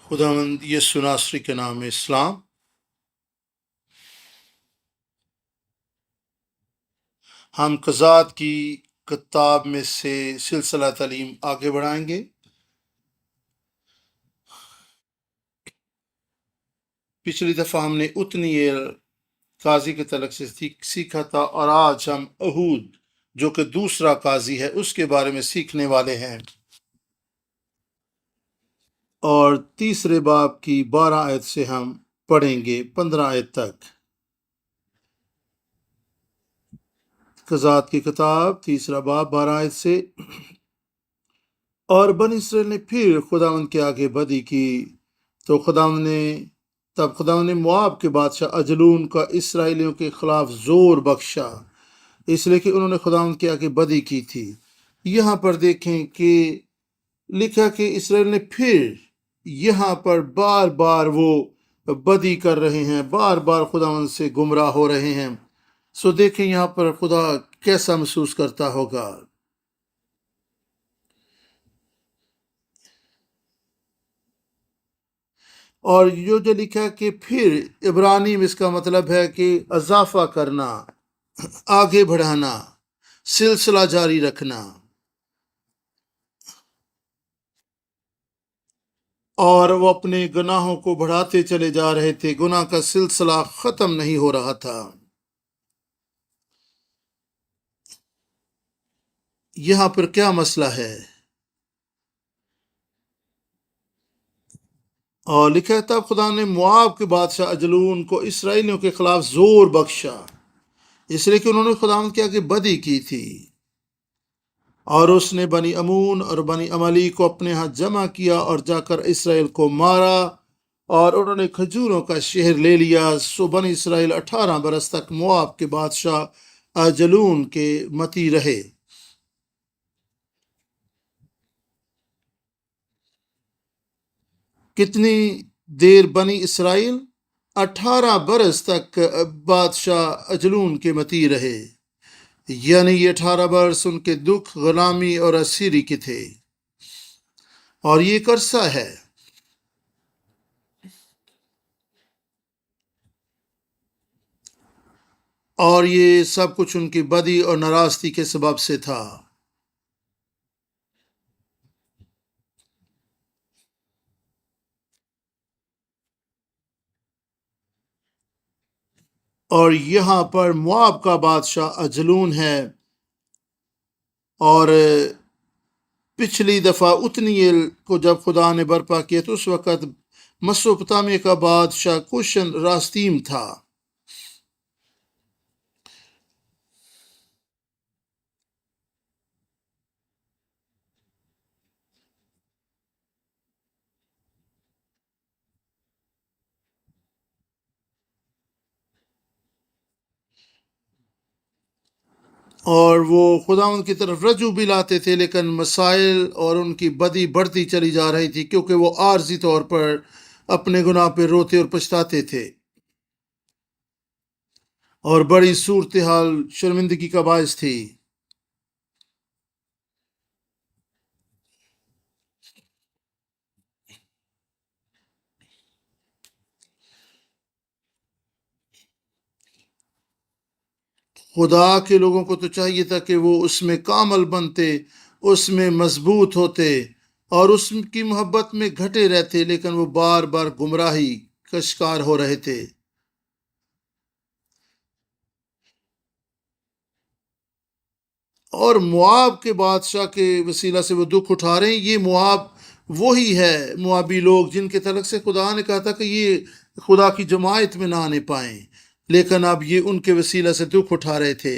خداوند یسوع ناصری کے نام میں اسلام۔ ہم قضات کی کتاب میں سے سلسلہ تعلیم آگے بڑھائیں گے۔ پچھلی دفعہ ہم نے اتنیل قاضی کے تعلق سے سیکھا تھا، اور آج ہم اہود جو کہ دوسرا قاضی ہے اس کے بارے میں سیکھنے والے ہیں، اور تیسرے باب کی 12 آیت سے ہم پڑھیں گے 15 آیت تک۔ قضات کی کتاب تیسرا باب 12 آیت سے: اور بنی اسرائیل نے پھر خداوند کے آگے بدی کی، تو خداوند نے مواب کے بادشاہ اجلون کا اسرائیلیوں کے خلاف زور بخشا، اس لیے کہ انہوں نے خداوند کے آگے بدی کی تھی۔ یہاں پر دیکھیں کہ لکھا کہ اسرائیل نے پھر، یہاں پر بار بار وہ بدی کر رہے ہیں، بار بار خداوند سے گمراہ ہو رہے ہیں۔ سو دیکھیں یہاں پر خدا کیسا محسوس کرتا ہوگا۔ اور جو لکھا کہ پھر، عبرانی میں اس کا مطلب ہے کہ اضافہ کرنا، آگے بڑھانا، سلسلہ جاری رکھنا، اور وہ اپنے گناہوں کو بڑھاتے چلے جا رہے تھے، گناہ کا سلسلہ ختم نہیں ہو رہا تھا۔ یہاں پر کیا مسئلہ ہے؟ اور لکھا تھا خدا نے مواب کے بادشاہ اجلون کو اسرائیلیوں کے خلاف زور بخشا، اس لیے کہ انہوں نے خداوند کے آگے بدی کی تھی، اور اس نے بنی امون اور بنی عملی کو اپنے ہاں جمع کیا اور جا کر اسرائیل کو مارا، اور انہوں نے کھجوروں کا شہر لے لیا۔ سو بنی اسرائیل 18 برس تک مواب کے بادشاہ اجلون کے متی رہے۔ کتنی دیر بنی اسرائیل؟ 18 برس تک بادشاہ اجلون کے متی رہے، یعنی یہ 18 برس ان کے دکھ، غلامی اور اسیری کے تھے، اور یہ ایک عرصہ ہے۔ اور یہ سب کچھ ان کی بدی اور ناراستی کے سبب سے تھا۔ اور یہاں پر مواب کا بادشاہ اجلون ہے، اور پچھلی دفعہ اتنیل کو جب خدا نے برپا کیا تو اس وقت مسوپتامیہ کا بادشاہ کوشن راستیم تھا۔ اور وہ خداوند کی طرف رجوع بھی لاتے تھے، لیکن مسائل اور ان کی بدی بڑھتی چلی جا رہی تھی، کیونکہ وہ عارضی طور پر اپنے گناہ پہ روتے اور پچھتاتے تھے، اور بڑی صورتحال شرمندگی کا باعث تھی۔ خدا کے لوگوں کو تو چاہیے تھا کہ وہ اس میں کامل بنتے، اس میں مضبوط ہوتے، اور اس کی محبت میں گھٹے رہتے، لیکن وہ بار بار گمراہی کا شکار ہو رہے تھے۔ اور مواب کے بادشاہ کے وسیلہ سے وہ دکھ اٹھا رہے ہیں۔ یہ مواب وہی ہے، موابی لوگ جن کے تعلق سے خدا نے کہا تھا کہ یہ خدا کی جماعت میں نہ آنے پائیں، لیکن اب یہ ان کے وسیلہ سے دکھ اٹھا رہے تھے۔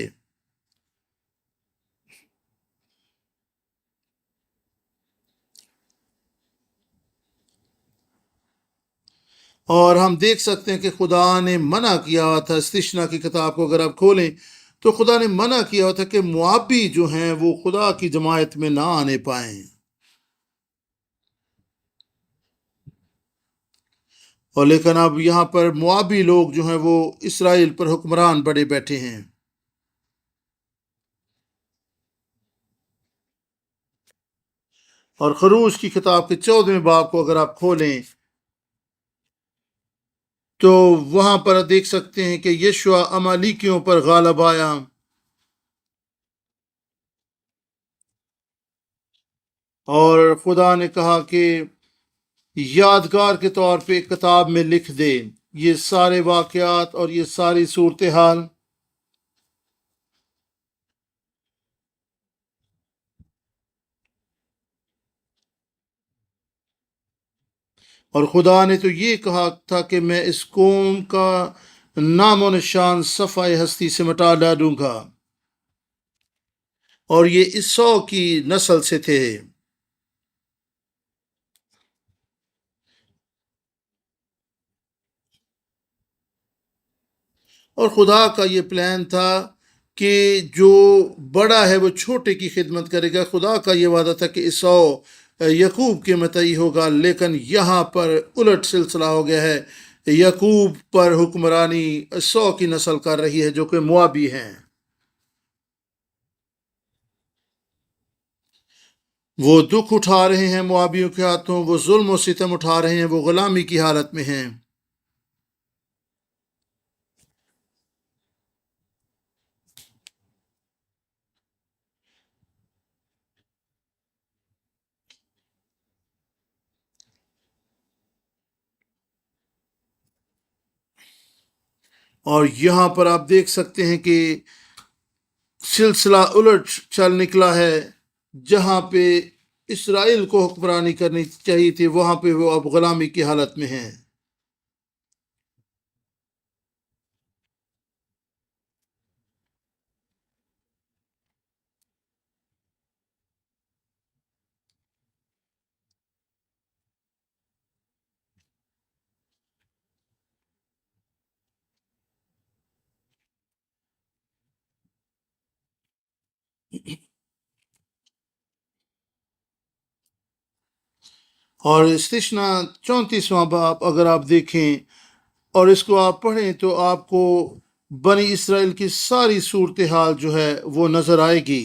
اور ہم دیکھ سکتے ہیں کہ خدا نے منع کیا ہوا تھا، استثنا کی کتاب کو اگر آپ کھولیں تو خدا نے منع کیا ہوا تھا کہ موابی جو ہیں وہ خدا کی جماعت میں نہ آنے پائیں، اور لیکن اب یہاں پر موابی لوگ جو ہیں وہ اسرائیل پر حکمران بڑے بیٹھے ہیں۔ اور خروج کی کتاب کے 14ویں باب کو اگر آپ کھولیں تو وہاں پر دیکھ سکتے ہیں کہ یشوع امالیکیوں پر غالب آیا، اور خدا نے کہا کہ یادگار کے طور پہ ایک کتاب میں لکھ دے یہ سارے واقعات اور یہ ساری صورتحال۔ اور خدا نے تو یہ کہا تھا کہ میں اس قوم کا نام و نشان صفحہ ہستی سے مٹا ڈالوں گا، اور یہ عیسو کی نسل سے تھے۔ اور خدا کا یہ پلان تھا کہ جو بڑا ہے وہ چھوٹے کی خدمت کرے گا۔ خدا کا یہ وعدہ تھا کہ عیسو یعقوب کے متئی ہوگا، لیکن یہاں پر الٹ سلسلہ ہو گیا ہے۔ یعقوب پر حکمرانی عیسو کی نسل کر رہی ہے جو کہ موابی ہیں۔ وہ دکھ اٹھا رہے ہیں موابیوں کے ہاتھوں، وہ ظلم و ستم اٹھا رہے ہیں، وہ غلامی کی حالت میں ہیں۔ اور یہاں پر آپ دیکھ سکتے ہیں کہ سلسلہ الٹ چل نکلا ہے۔ جہاں پہ اسرائیل کو حکمرانی کرنی چاہیے تھی وہاں پہ وہ اب غلامی کی حالت میں ہیں۔ اور استثنا 34واں باب اگر آپ دیکھیں اور اس کو آپ پڑھیں تو آپ کو بنی اسرائیل کی ساری صورتحال جو ہے وہ نظر آئے گی۔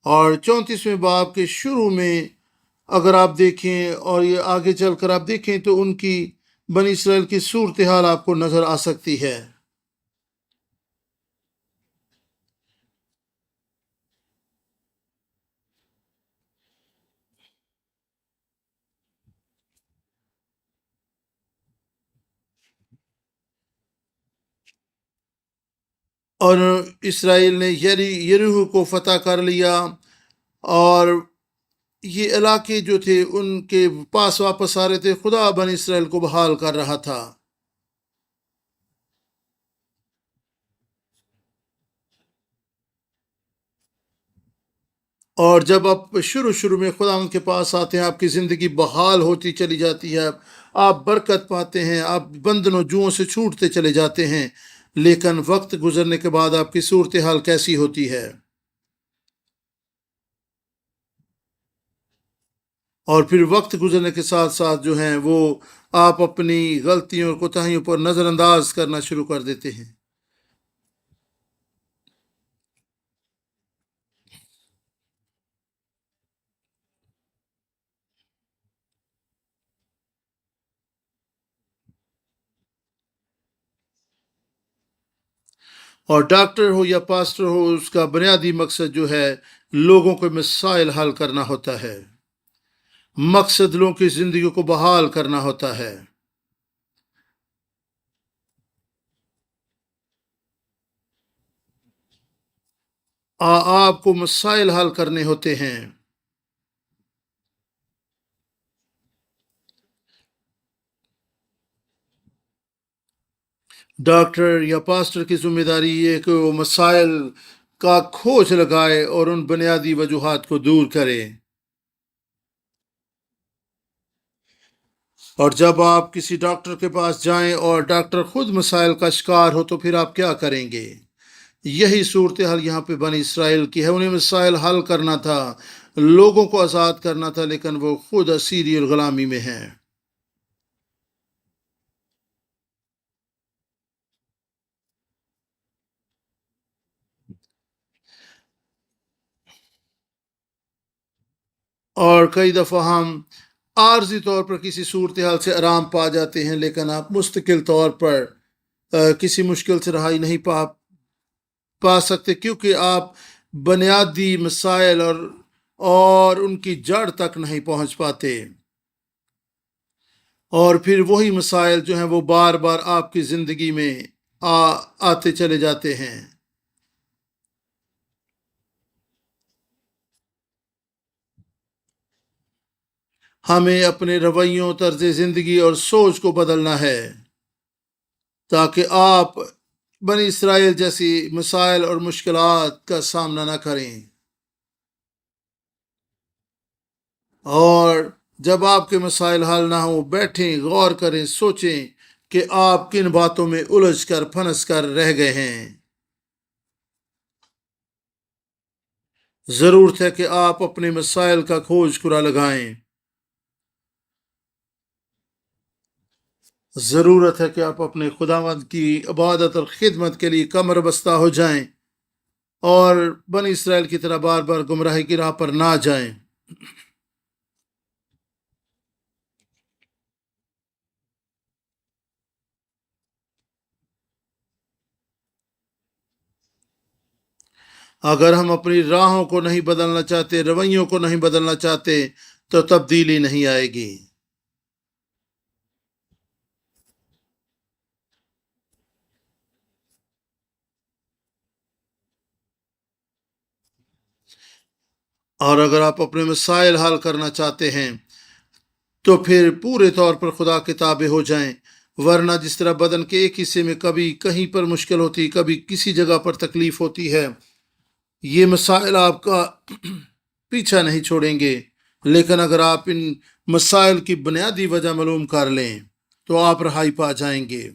اور 34ویں باب کے شروع میں اگر آپ دیکھیں اور یہ آگے چل کر آپ دیکھیں تو ان کی بنی اسرائیل کی صورتحال آپ کو نظر آ سکتی ہے۔ اور اسرائیل نے یریحو کو فتح کر لیا، اور یہ علاقے جو تھے ان کے پاس واپس آ رہے تھے۔ خدا بنی اسرائیل کو بحال کر رہا تھا۔ اور جب آپ شروع میں خدا ان کے پاس آتے ہیں آپ کی زندگی بحال ہوتی چلی جاتی ہے، آپ برکت پاتے ہیں، آپ بندنوں جوؤں سے چھوٹتے چلے جاتے ہیں، لیکن وقت گزرنے کے بعد آپ کی صورتحال کیسی ہوتی ہے؟ اور پھر وقت گزرنے کے ساتھ ساتھ جو ہیں وہ آپ اپنی غلطیوں اور کوتاہیوں پر نظر انداز کرنا شروع کر دیتے ہیں۔ اور ڈاکٹر ہو یا پاسٹر ہو، اس کا بنیادی مقصد جو ہے لوگوں کو مسائل حل کرنا ہوتا ہے، مقصد لوگوں کی زندگی کو بحال کرنا ہوتا ہے۔ آپ کو مسائل حل کرنے ہوتے ہیں۔ ڈاکٹر یا پاسٹر کی ذمہ داری یہ ہے کہ وہ مسائل کا کھوج لگائے اور ان بنیادی وجوہات کو دور کرے۔ اور جب آپ کسی ڈاکٹر کے پاس جائیں اور ڈاکٹر خود مسائل کا شکار ہو تو پھر آپ کیا کریں گے؟ یہی صورتحال یہاں پہ بنی اسرائیل کی ہے۔ انہیں مسائل حل کرنا تھا، لوگوں کو آزاد کرنا تھا، لیکن وہ خود اسیری اور غلامی میں ہیں۔ اور کئی دفعہ ہم عارضی طور پر کسی صورتحال سے آرام پا جاتے ہیں، لیکن آپ مستقل طور پر کسی مشکل سے رہائی نہیں پا سکتے، کیونکہ آپ بنیادی مسائل اور ان کی جڑ تک نہیں پہنچ پاتے، اور پھر وہی مسائل جو ہیں وہ بار بار آپ کی زندگی میں آتے چلے جاتے ہیں۔ ہمیں اپنے رویوں، طرز زندگی اور سوچ کو بدلنا ہے تاکہ آپ بنی اسرائیل جیسی مسائل اور مشکلات کا سامنا نہ کریں، اور جب آپ کے مسائل حل نہ ہوں، بیٹھیں، غور کریں، سوچیں کہ آپ کن باتوں میں الجھ کر پھنس کر رہ گئے ہیں۔ ضرورت ہے کہ آپ اپنے مسائل کا کھوج خورا لگائیں۔ ضرورت ہے کہ آپ اپنے خداوند کی عبادت اور خدمت کے لیے کمر بستہ ہو جائیں اور بنی اسرائیل کی طرح بار بار گمراہی کی راہ پر نہ جائیں۔ اگر ہم اپنی راہوں کو نہیں بدلنا چاہتے، رویوں کو نہیں بدلنا چاہتے، تو تبدیلی نہیں آئے گی۔ اور اگر آپ اپنے مسائل حل کرنا چاہتے ہیں تو پھر پورے طور پر خدا کے تابع ہو جائیں، ورنہ جس طرح بدن کے ایک حصے میں کبھی کہیں پر مشکل ہوتی، کبھی کسی جگہ پر تکلیف ہوتی ہے، یہ مسائل آپ کا پیچھا نہیں چھوڑیں گے، لیکن اگر آپ ان مسائل کی بنیادی وجہ معلوم کر لیں تو آپ رہائی پا جائیں گے۔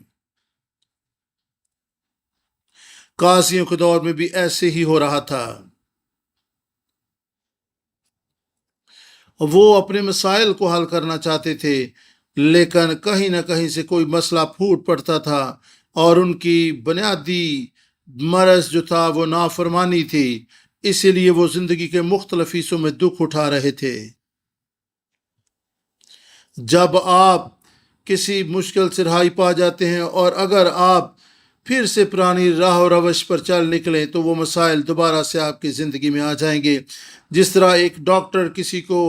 قاضیوں کے دور میں بھی ایسے ہی ہو رہا تھا، وہ اپنے مسائل کو حل کرنا چاہتے تھے، لیکن کہیں نہ کہیں سے کوئی مسئلہ پھوٹ پڑتا تھا، اور ان کی بنیادی مرض جو تھا وہ نافرمانی تھی، اسی لیے وہ زندگی کے مختلف حصوں میں دکھ اٹھا رہے تھے۔ جب آپ کسی مشکل سے رہائی پا جاتے ہیں اور اگر آپ پھر سے پرانی راہ و روش پر چل نکلیں تو وہ مسائل دوبارہ سے آپ کی زندگی میں آ جائیں گے۔ جس طرح ایک ڈاکٹر کسی کو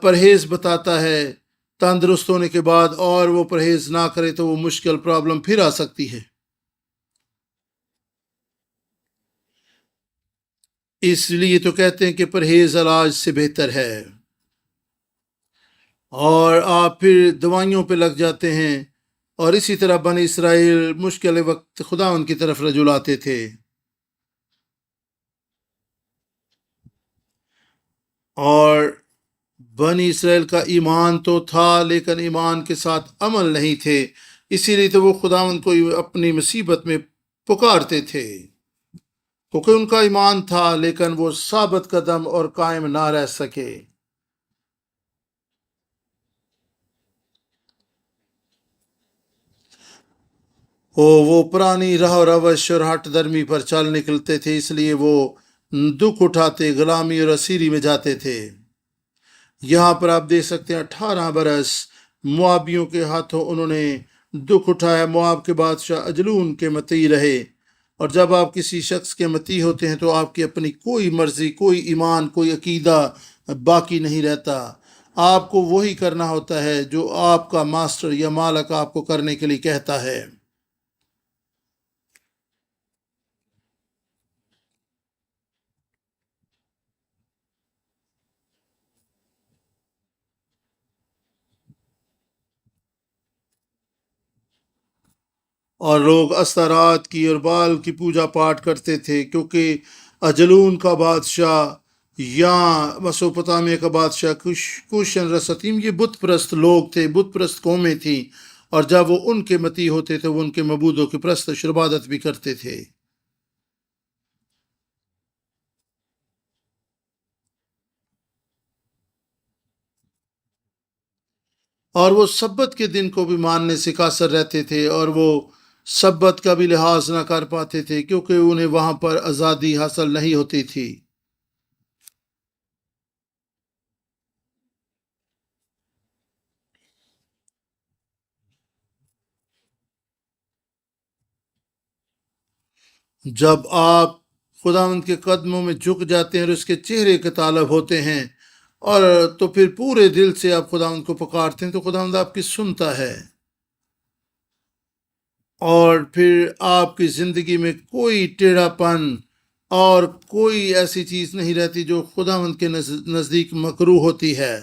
پرہیز بتاتا ہے تندرست ہونے کے بعد، اور وہ پرہیز نہ کرے تو وہ مشکل پرابلم پھر آ سکتی ہے۔ اس لیے تو کہتے ہیں کہ پرہیز علاج سے بہتر ہے، اور آپ پھر دوائیوں پہ لگ جاتے ہیں، اور اسی طرح بنی اسرائیل مشکل وقت خدا ان کی طرف رجوع لاتے تھے، اور بنی اسرائیل کا ایمان تو تھا لیکن ایمان کے ساتھ عمل نہیں تھے، اسی لیے تو وہ خداوند کو اپنی مصیبت میں پکارتے تھے، کیونکہ ان کا ایمان تھا لیکن وہ ثابت قدم اور قائم نہ رہ سکے۔ وہ پرانی راہ و روش اور ہٹ درمی پر چل نکلتے تھے، اس لیے وہ دکھ اٹھاتے، غلامی اور اسیری میں جاتے تھے۔ یہاں پر آپ دیکھ سکتے ہیں 18 برس موابیوں کے ہاتھوں انہوں نے دکھ اٹھایا۔ مواب کے بادشاہ اجلون کے مطیع رہے، اور جب آپ کسی شخص کے مطیع ہوتے ہیں تو آپ کی اپنی کوئی مرضی، کوئی ایمان، کوئی عقیدہ باقی نہیں رہتا۔ آپ کو وہی کرنا ہوتا ہے جو آپ کا ماسٹر یا مالک آپ کو کرنے کے لیے کہتا ہے۔ اور لوگ استارات کی اور بال کی پوجا پاٹ کرتے تھے، کیونکہ اجلون کا بادشاہ یا مسوپتامیہ کا بادشاہ کوشن رستیم یہ بت پرست لوگ تھے، بت پرست قومیں تھیں، اور جب وہ ان کے مطیع ہوتے تھے وہ ان کے معبودوں کی پرستش اور عبادت بھی کرتے تھے۔ اور وہ سبت کے دن کو بھی ماننے سے قاصر رہتے تھے، اور وہ سبت کا بھی لحاظ نہ کر پاتے تھے، کیونکہ انہیں وہاں پر آزادی حاصل نہیں ہوتی تھی۔ جب آپ خداوند کے قدموں میں جھک جاتے ہیں اور اس کے چہرے کے طالب ہوتے ہیں، اور تو پھر پورے دل سے آپ خداوند کو پکارتے ہیں، تو خداوند آپ کی سنتا ہے، اور پھر آپ کی زندگی میں کوئی ٹیڑھا پن اور کوئی ایسی چیز نہیں رہتی جو خداوند کے نزدیک مکروہ ہوتی ہے۔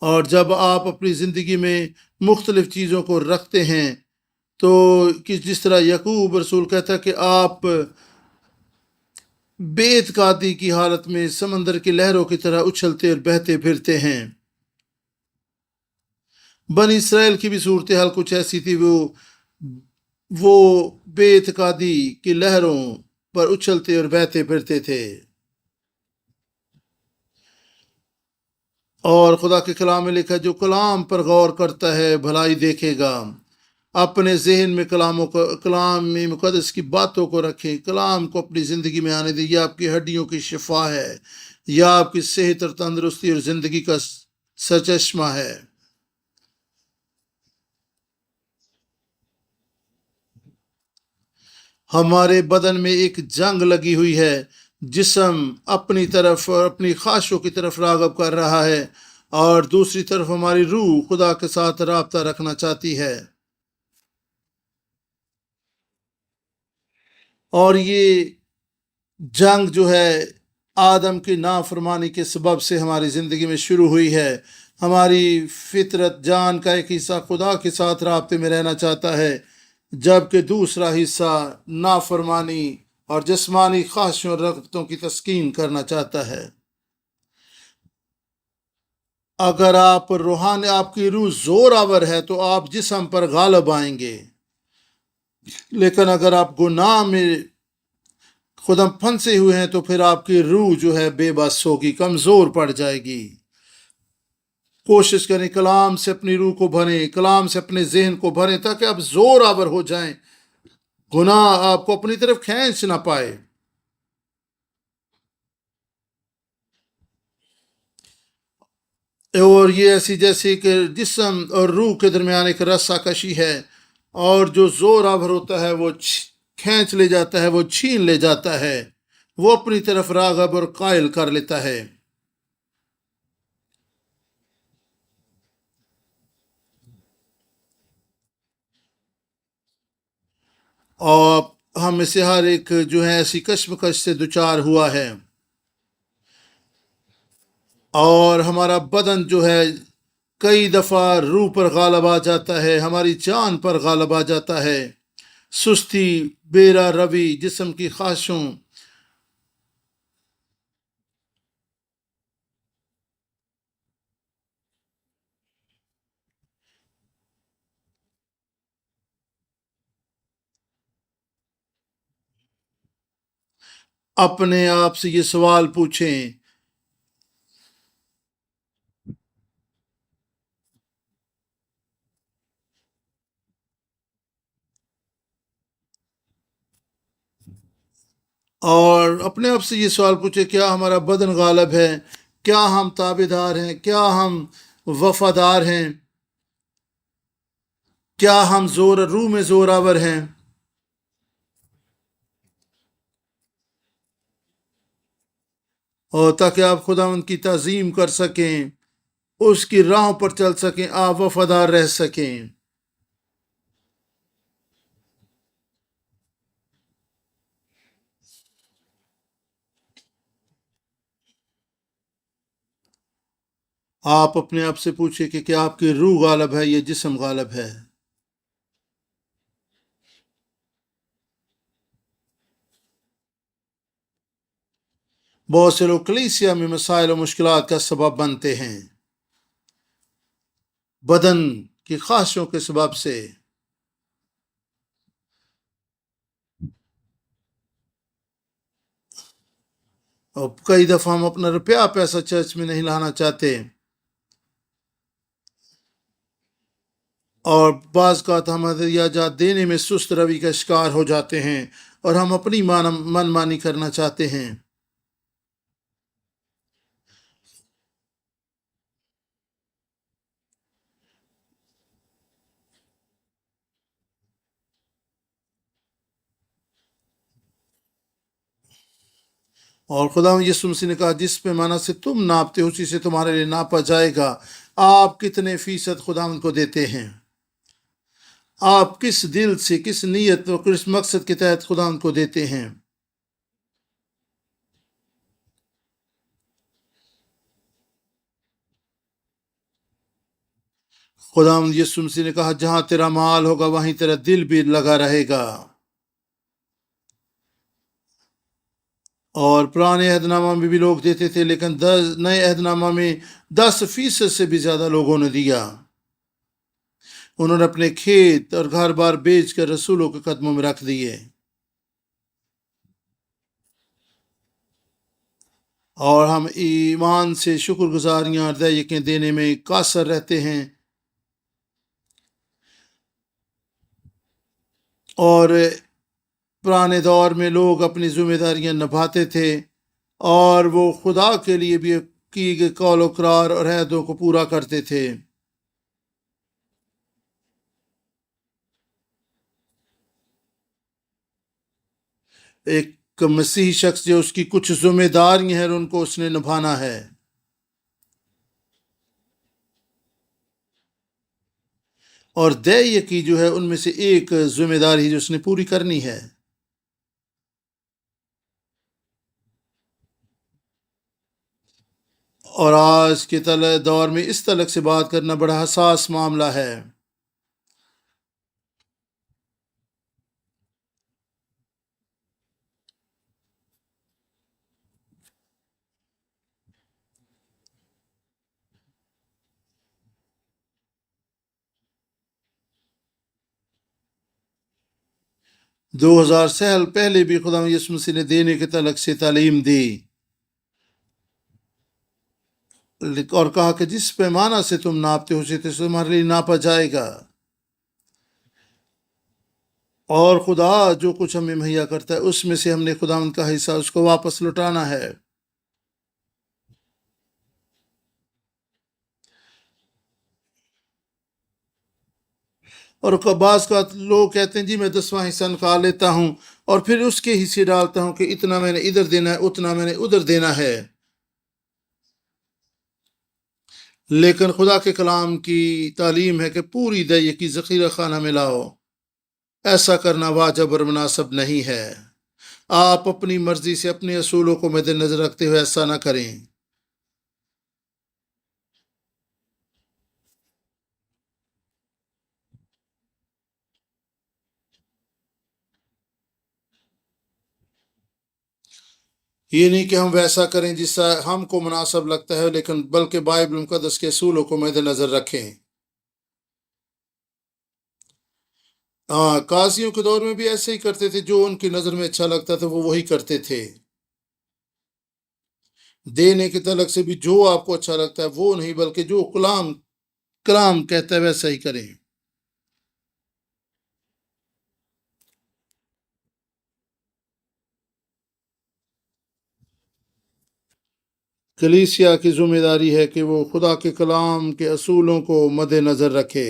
اور جب آپ اپنی زندگی میں مختلف چیزوں کو رکھتے ہیں، تو جس طرح یعقوب رسول کہتا ہے کہ آپ بے اعتقادی کی حالت میں سمندر کی لہروں کی طرح اچھلتے اور بہتے پھرتے ہیں۔ بنی اسرائیل کی بھی صورتحال کچھ ایسی تھی، وہ بے اعتقادی کی لہروں پر اچھلتے اور بہتے پھرتے تھے، اور خدا کے کلام میں لکھا جو کلام پر غور کرتا ہے بھلائی دیکھے گا۔ اپنے ذہن میں کلام میں مقدس کی باتوں کو رکھیں، کلام کو اپنی زندگی میں آنے دیں۔ یہ آپ کی ہڈیوں کی شفا ہے، یا آپ کی صحت اور تندرستی اور زندگی کا سرچشمہ ہے۔ ہمارے بدن میں ایک جنگ لگی ہوئی ہے، جسم اپنی طرف اور اپنی خواہشوں کی طرف راغب کر رہا ہے، اور دوسری طرف ہماری روح خدا کے ساتھ رابطہ رکھنا چاہتی ہے، اور یہ جنگ جو ہے آدم کی نافرمانی کے سبب سے ہماری زندگی میں شروع ہوئی ہے۔ ہماری فطرت جان کا ایک حصہ خدا کے ساتھ رابطے میں رہنا چاہتا ہے، جبکہ دوسرا حصہ نافرمانی اور جسمانی خواہشوں اور رغبتوں کی تسکین کرنا چاہتا ہے۔ اگر آپ کی روح زور آور ہے تو آپ جسم پر غالب آئیں گے، لیکن اگر آپ گناہ میں خودم پھنسے ہوئے ہیں تو پھر آپ کی روح جو ہے بے بس ہوگی، کمزور پڑ جائے گی۔ کوشش کریں کلام سے اپنی روح کو بھریں، کلام سے اپنے ذہن کو بھریں، تاکہ آپ زور آور ہو جائیں، گناہ آپ کو اپنی طرف کھینچ نہ پائے۔ اور یہ ایسی جیسے کہ جسم اور روح کے درمیان ایک رسہ کشی ہے، اور جو زور آور ہوتا ہے وہ کھینچ لے جاتا ہے، وہ چھین لے جاتا ہے، وہ اپنی طرف راغب اور قائل کر لیتا ہے۔ اور ہم میں سے ہر ایک جو ہے ایسی کشمکش سے دوچار ہوا ہے، اور ہمارا بدن جو ہے کئی دفعہ روح پر غالب آ جاتا ہے، ہماری جان پر غالب آ جاتا ہے۔ سستی، بیرا روی، جسم کی خواہشوں، اپنے آپ سے یہ سوال پوچھیں، اور اپنے آپ سے یہ سوال پوچھیں، کیا ہمارا بدن غالب ہے؟ کیا ہم تابع دار ہیں؟ کیا ہم وفادار ہیں؟ کیا ہم روح میں زور آور ہیں؟ اور تاکہ آپ خداوند کی تعظیم کر سکیں، اس کی راہوں پر چل سکیں، آپ وفادار رہ سکیں۔ آپ اپنے آپ سے پوچھیں کہ کیا آپ کی روح غالب ہے یا جسم غالب ہے؟ بہت سے لوگ کلیسیا میں مسائل و مشکلات کا سبب بنتے ہیں، بدن کی خواہشوں کے سبب سے، اور کئی دفعہ ہم اپنا روپیہ پیسہ چرچ میں نہیں لانا چاہتے، اور بعض کا ہم ہدیہ جات دینے میں سست روی کا شکار ہو جاتے ہیں، اور ہم اپنی من مانی کرنا چاہتے ہیں۔ اور خدا یسوع مسیح نے کہا جس پیمانہ سے تم ناپتے ہو اسی سے تمہارے لیے ناپا جائے گا۔ آپ کتنے فیصد خداوند کو دیتے ہیں؟ آپ کس دل سے، کس نیت اور کس مقصد کے تحت خداوند کو دیتے ہیں؟ خداوند یسوع مسیح نے کہا جہاں تیرا مال ہوگا وہیں تیرا دل بھی لگا رہے گا۔ اور پرانے عہد نامہ میں بھی لوگ دیتے تھے، لیکن نئے عہد نامہ میں 10% سے بھی زیادہ لوگوں نے دیا۔ انہوں نے اپنے کھیت اور گھر بار بیچ کر رسولوں کے قدموں میں رکھ دیے، اور ہم ایمان سے شکر گزاریاں اور دعائیں دینے میں قاصر رہتے ہیں، اور پرانے دور میں لوگ اپنی ذمہ داریاں نبھاتے تھے اور وہ خدا کے لیے بھی کی گئے قول و قرار اور عہدوں کو پورا کرتے تھے۔ ایک مسیحی شخص جو اس کی کچھ ذمہ داریاں ہیں اور ان کو اس نے نبھانا ہے، اور دعیے کی جو ہے ان میں سے ایک ذمہ داری جو اس نے پوری کرنی ہے۔ اور آج کے دور میں اس طلق سے بات کرنا بڑا حساس معاملہ ہے۔ دو ہزار سال پہلے بھی خدا یسوع مسیح نے دینے کے تعلق سے تعلیم دی اور کہا کہ جس پیمانہ سے تم ناپتے ہو اسے تمہارے لیے ناپا جائے گا۔ اور خدا جو کچھ ہمیں مہیا کرتا ہے اس میں سے ہم نے خدا ان کا حصہ اس کو واپس لوٹانا ہے۔ اور بعض کا لوگ کہتے ہیں جی میں 10واں حصہ نکال لیتا ہوں اور پھر اس کے حصے ڈالتا ہوں کہ اتنا میں نے ادھر دینا ہے، اتنا میں نے ادھر دینا ہے۔ لیکن خدا کے کلام کی تعلیم ہے کہ پوری دعیے کی ذخیرہ خانہ میں لاؤ۔ ایسا کرنا واجب اور مناسب نہیں ہے۔ آپ اپنی مرضی سے اپنے اصولوں کو مد نظر رکھتے ہوئے ایسا نہ کریں۔ یہ نہیں کہ ہم ویسا کریں جس سے ہم کو مناسب لگتا ہے، لیکن بلکہ بائبل مقدس کے اصولوں کو مد نظر رکھیں۔ ہاں، قاضیوں کے دور میں بھی ایسے ہی کرتے تھے، جو ان کی نظر میں اچھا لگتا تھا وہ وہی کرتے تھے۔ دینے کے تعلق سے بھی جو آپ کو اچھا لگتا ہے وہ نہیں، بلکہ جو کلام کہتا ہے ویسا ہی کریں۔ کلیسیا کی ذمہ داری ہے کہ وہ خدا کے کلام کے اصولوں کو مد نظر رکھے۔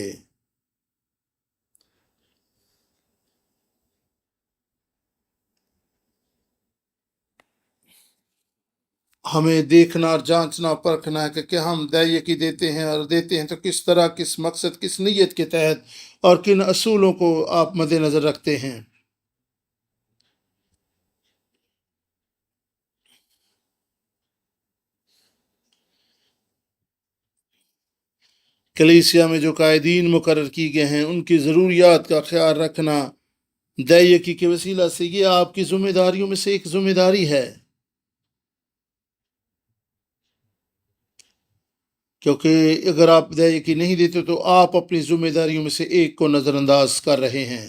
ہمیں دیکھنا اور جانچنا پرکھنا ہے کہ کیا ہم دعیے کی دیتے ہیں، اور دیتے ہیں تو کس طرح، کس مقصد، کس نیت کے تحت، اور کن اصولوں کو آپ مد نظر رکھتے ہیں۔ کلیسیا میں جو قائدین مقرر کی گئے ہیں ان کی ضروریات کا خیال رکھنا دعیے کے وسیلہ سے یہ آپ کی ذمہ داریوں میں سے ایک ذمہ داری ہے، کیونکہ اگر آپ دعیے کی نہیں دیتے تو آپ اپنی ذمہ داریوں میں سے ایک کو نظر انداز کر رہے ہیں۔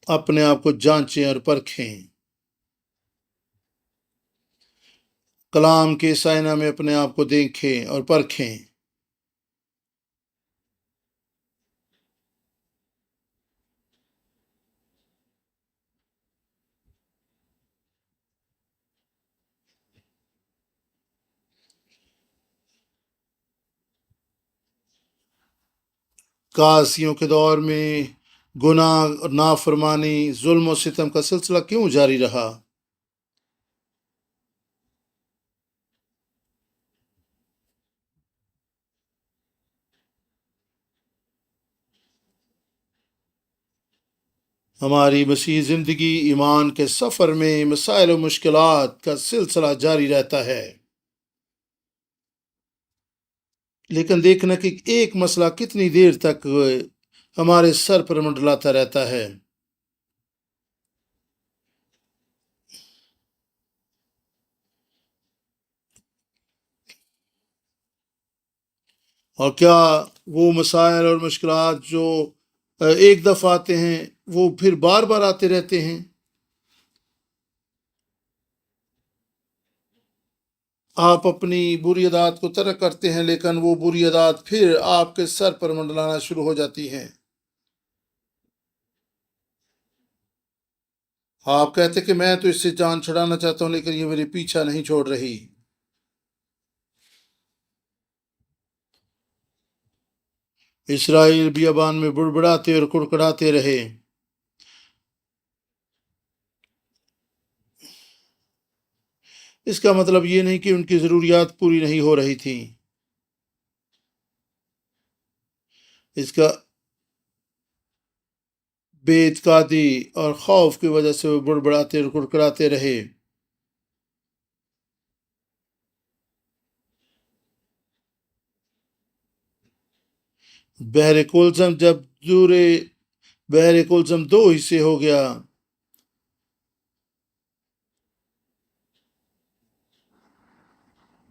اپنے آپ کو جانچیں اور پرکھیں، کلام کے سائنہ میں اپنے آپ کو دیکھیں اور پرکھیں۔ قاسیوں کے دور میں گناہ اور نافرمانی، ظلم و ستم کا سلسلہ کیوں جاری رہا؟ ہماری مسیحی زندگی ایمان کے سفر میں مسائل و مشکلات کا سلسلہ جاری رہتا ہے، لیکن دیکھنا کہ ایک مسئلہ کتنی دیر تک ہمارے سر پر منڈلاتا رہتا ہے، اور کیا وہ مسائل اور مشکلات جو ایک دفعہ آتے ہیں وہ پھر بار بار آتے رہتے ہیں؟ آپ اپنی بری عادات کو ترک کرتے ہیں، لیکن وہ بری عادات پھر آپ کے سر پر منڈلانا شروع ہو جاتی ہیں۔ آپ کہتے کہ میں تو اس سے جان چھڑانا چاہتا ہوں، لیکن یہ میرے پیچھا نہیں چھوڑ رہی۔ اسرائیل بیابان میں بڑبڑاتے اور کڑکڑاتے رہے۔ اس کا مطلب یہ نہیں کہ ان کی ضروریات پوری نہیں ہو رہی تھیں، اس کا بے اعتقادی اور خوف کی وجہ سے وہ بڑبڑاتے اور کڑکڑاتے رہے۔ بحر کلزم جب دورے بحر کلزم دو حصے ہو گیا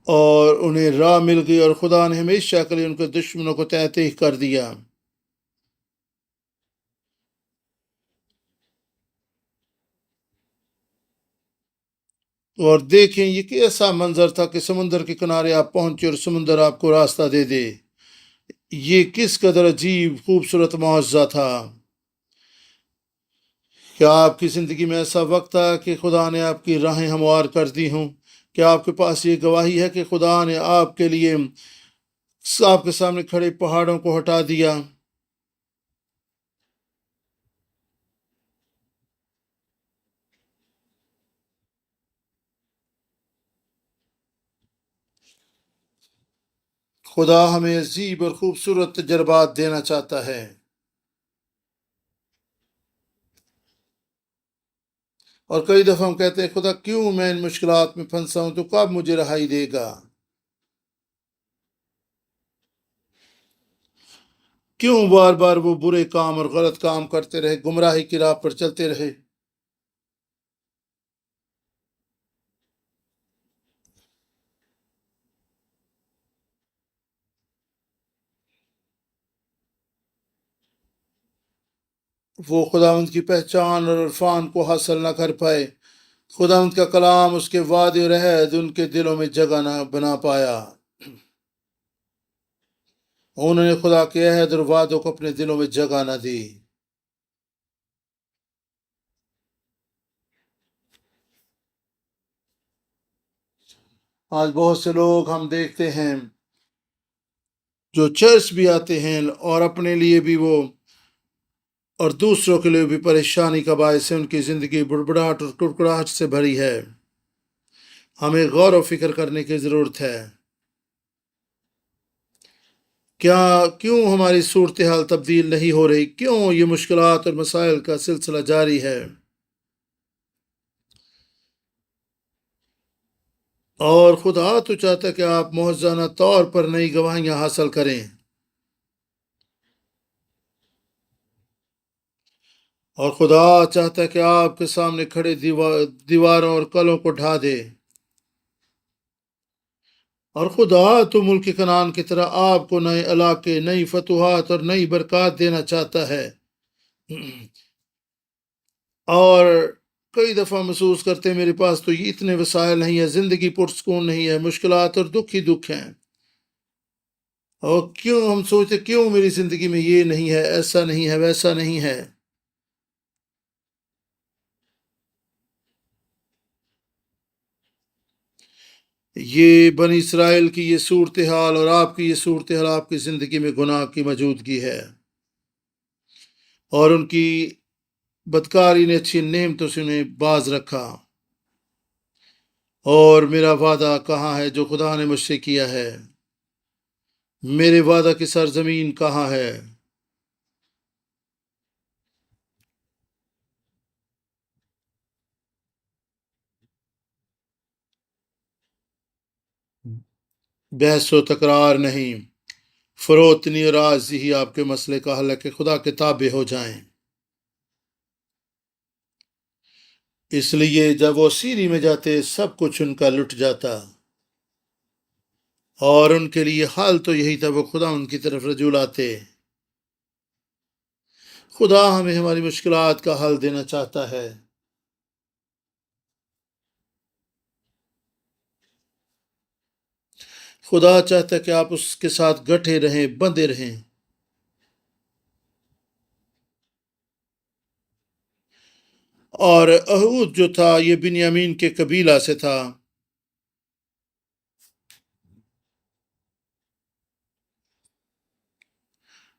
اور انہیں راہ مل گئی، اور خدا نے ہمیشہ کے لیے ان کے دشمنوں کو تحت تیح کر دیا۔ اور دیکھیں یہ کیسا منظر تھا کہ سمندر کے کنارے آپ پہنچے اور سمندر آپ کو راستہ دے دے۔ یہ کس قدر عجیب خوبصورت معجزہ تھا۔ کیا آپ کی زندگی میں ایسا وقت تھا کہ خدا نے آپ کی راہیں ہموار کر دی ہوں؟ کیا آپ کے پاس یہ گواہی ہے کہ خدا نے آپ کے لیے آپ کے سامنے کھڑے پہاڑوں کو ہٹا دیا؟ خدا ہمیں عجیب اور خوبصورت تجربات دینا چاہتا ہے، اور کئی دفعہ ہم کہتے ہیں خدا کیوں میں ان مشکلات میں پھنسا ہوں، تو کب مجھے رہائی دے گا؟ کیوں بار بار وہ برے کام اور غلط کام کرتے رہے، گمراہی کی راہ پر چلتے رہے؟ وہ خداوند کی پہچان اور عرفان کو حاصل نہ کر پائے، خداوند کا کلام، اس کے وعدے اور عہد ان کے دلوں میں جگہ نہ بنا پایا۔ انہوں نے خدا کے عہد اور وعدوں کو اپنے دلوں میں جگہ نہ دی۔ آج بہت سے لوگ ہم دیکھتے ہیں جو چرچ بھی آتے ہیں اور اپنے لیے بھی وہ اور دوسروں کے لیے بھی پریشانی کا باعث ہے، ان کی زندگی بڑبڑاہٹ اور کڑکڑاہٹ سے بھری ہے۔ ہمیں غور و فکر کرنے کی ضرورت ہے، کیوں ہماری صورتحال تبدیل نہیں ہو رہی؟ کیوں یہ مشکلات اور مسائل کا سلسلہ جاری ہے؟ اور خدا تو چاہتا ہے کہ آپ موزانہ طور پر نئی گواہیاں حاصل کریں، اور خدا چاہتا ہے کہ آپ کے سامنے کھڑے دیواروں اور قلعوں کو ڈھا دے، اور خدا تو ملک کنعان کی طرح آپ کو نئے علاقے، نئی فتوحات اور نئی برکات دینا چاہتا ہے۔ اور کئی دفعہ محسوس کرتے ہیں میرے پاس تو یہ اتنے وسائل نہیں ہے، زندگی پرسکون نہیں ہے، مشکلات اور دکھ ہی دکھ ہیں، اور کیوں ہم سوچتے کیوں میری زندگی میں یہ نہیں ہے، ایسا نہیں ہے، ویسا نہیں ہے۔ یہ بنی اسرائیل کی یہ صورتحال اور آپ کی یہ صورتحال آپ کی زندگی میں گناہ کی موجودگی ہے۔ اور ان کی بدکاری نے اچھی نعمتوں سے انہیں باز رکھا۔ اور میرا وعدہ کہاں ہے جو خدا نے مجھ سے کیا ہے؟ میرے وعدہ کی سرزمین کہاں ہے؟ بحث و تکرار نہیں، فروتنی اور راز ہی آپ کے مسئلے کا حل ہے کہ خدا کے تابع ہو جائیں۔ اس لیے جب وہ سیری میں جاتے سب کچھ ان کا لٹ جاتا، اور ان کے لیے حال تو یہی تھا، وہ خدا ان کی طرف رجوع لاتے۔ خدا ہمیں ہماری مشکلات کا حل دینا چاہتا ہے۔ خدا چاہتا ہے کہ آپ اس کے ساتھ گٹھے رہیں، بندے رہیں۔ اور اہود جو تھا یہ بنیامین کے قبیلہ سے تھا۔